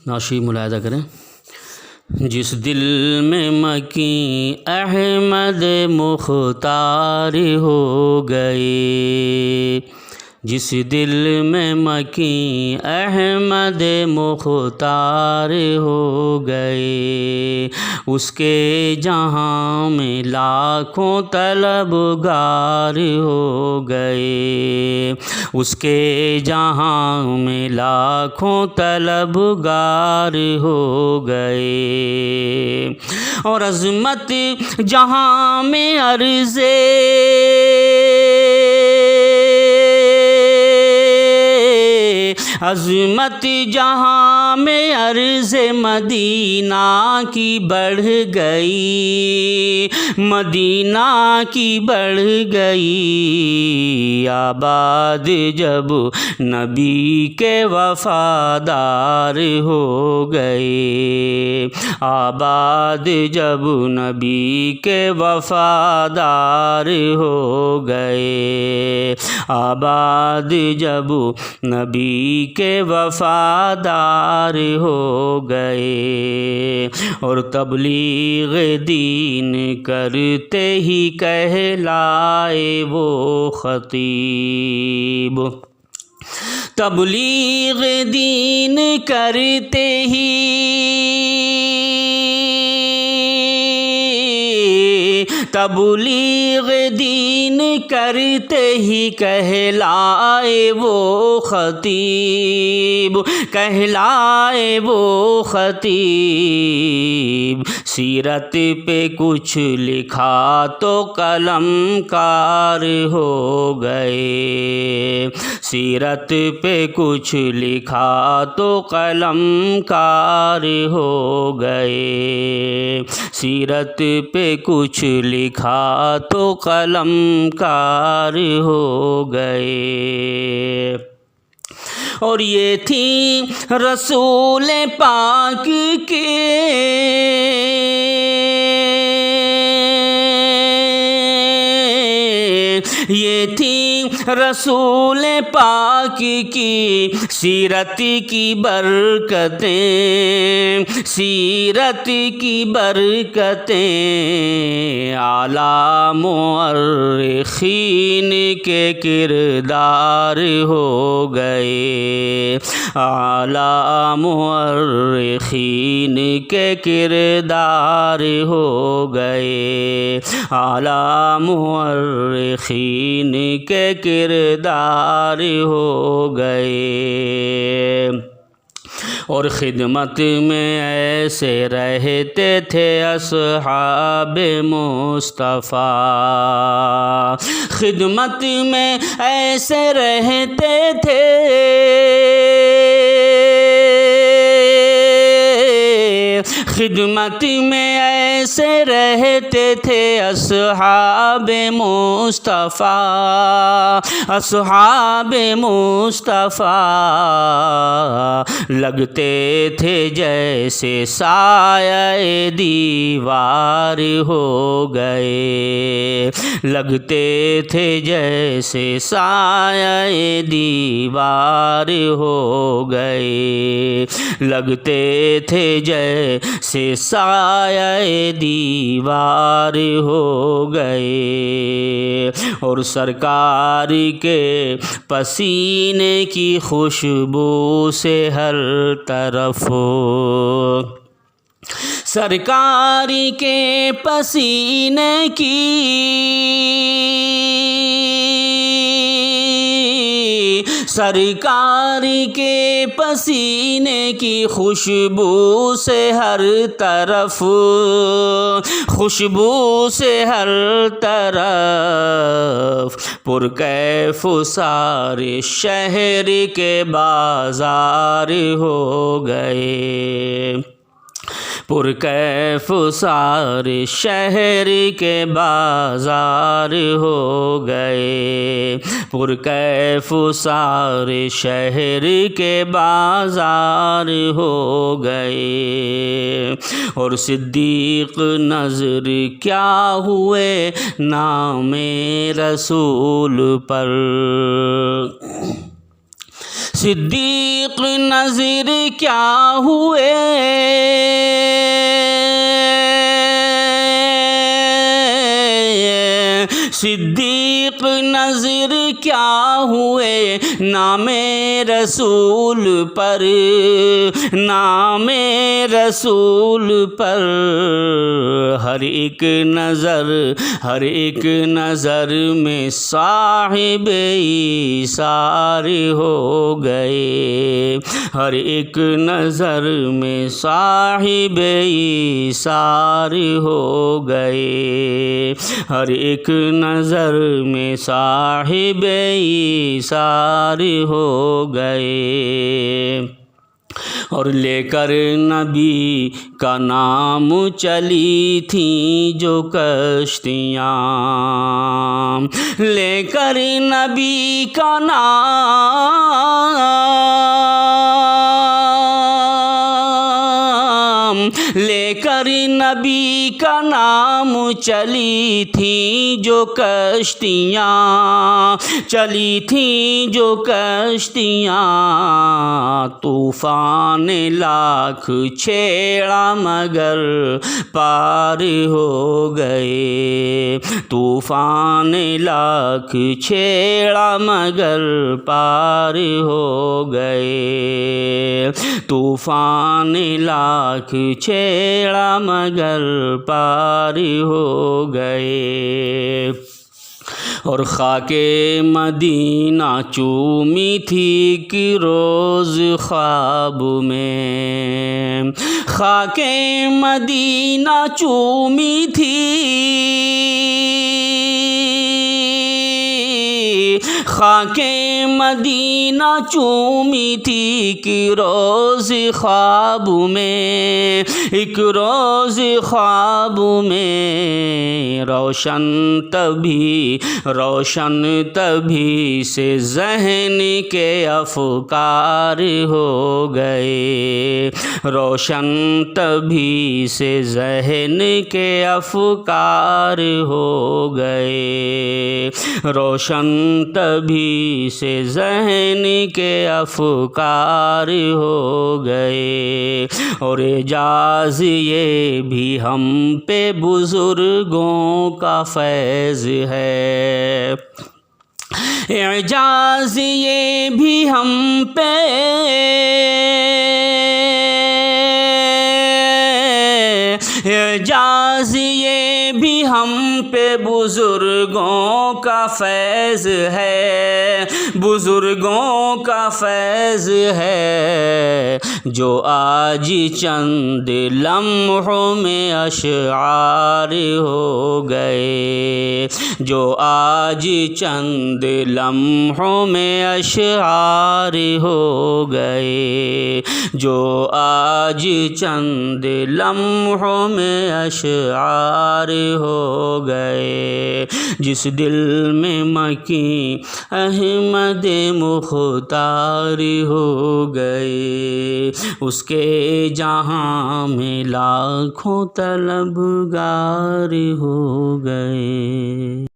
ناشی ملاحظہ کریں۔ جس دل میں مکیں احمد مختار ہو گئے، جس دل میں مکیں احمد مختار ہو گئے، اس کے جہاں میں لاکھوں طلبگار ہو گئے، اس کے جہاں میں لاکھوں طلبگار ہو گئے، اور عظمت جہاں میں عظمت جہاں میں عرض مدینہ کی بڑھ گئی، مدینہ کی بڑھ گئی، آباد جب نبی کے وفادار ہو گئے، آباد جب نبی کے وفادار ہو گئے، آباد جب نبی کے وفادار ہو گئے، اور تبلیغ دین کرتے ہی کہلائے وہ خطیب، تبلیغ دین کرتے ہی تبلیغ دین کرتے ہی کہلائے وہ خطیب، کہلائے وہ خطیب، سیرت پہ کچھ لکھا تو قلم کار ہو گئے، سیرت پہ کچھ لکھا تو قلم کار ہو گئے، سیرت پہ کچھ لکھا تو قلم کار ہو گئے، اور یہ تھی رسول پاک کے یہ تھی رسول پاک کی سیرت کی برکتیں، سیرت کی برکتیں، اعلیٰ مورخین کے کردار ہو گئے، اعلیٰ مورخین کے کردار ہو گئے، اعلیٰ مورخین کے کردار ہو گئے، اور خدمت میں ایسے رہتے تھے اصحاب مصطفیٰ، خدمت میں ایسے رہتے تھے، خدمت میں ایسے رہتے تھے اصحاب مصطفیٰ، اصحاب مصطفیٰ، لگتے تھے جیسے سایہ دیوار ہو گئے، لگتے تھے جیسے سایہ دیوار ہو گئے، لگتے تھے جیسے سایہ دیوار ہو گئے، اور سرکار کے پسینے کی خوشبو سے ہر طرف، سرکار کے پسینے کی سرکار کے پسینے کی خوشبو سے ہر طرف، خوشبو سے ہر طرف، پرکیف سارے شہر کے بازار ہو گئے، پرکیف سارے شہر کے بازار ہو گئے، پرکیف سارے شہر کے بازار ہو گئے، اور صدیق نظر کیا ہوئے نام رسول پر، صدیق نذیر کیا ہوئے، صدیق نذیر کیا ہوئے، نام رسول پر، نام رسول پر، ہر ایک نظر میں صاحب ایثار ہو گئے، ہر ایک نظر میں صاحب ایثار ہو گئے، ہر ایک نظر میں صاحب ایثار ہو گئے۔ اور لے کر نبی کا نام چلی تھیں جو کشتیاں، لے کر نبی کا نام، لے کر نبی کا نام چلی تھیں جو کشتیاں، چلی تھیں جو کشتیاں، طوفان لاکھ چھیڑا مگر پار ہو گئے، طوفان لاکھ چھیڑا مگر پار ہو گئے، طوفان لاکھ چھیڑا مگر پار ہو گئے۔ اور خاک مدینہ چومی تھی کہ روز خواب میں، خاک مدینہ چومی تھی، خاک مدینہ چومی تھی کہ روز خواب میں، ایک روز خواب میں، روشن تبھی سے ذہن کے افکار ہو گئے، روشن تبھی سے ذہن کے افکار ہو گئے، روشن تبھی سے ذہن کے افکار ہو گئے۔ اور اعجاز یہ بھی ہم پہ بزرگوں کا فیض ہے، اعجاز یہ بھی ہم پہ، اعجاز یہ بھی ہم پہ بزرگوں کا فیض ہے، بزرگوں کا فیض ہے، جو آج چند لمحوں میں اشعار ہو گئے، جو آج چند لمحوں میں اشعار ہو گئے، جو آج چند لمحوں میں اشعار ہو گئے۔ جس دل میں مکی احمد مختار ہو گئے، اس کے جہاں میں لاکھوں طلبگار ہو گئے۔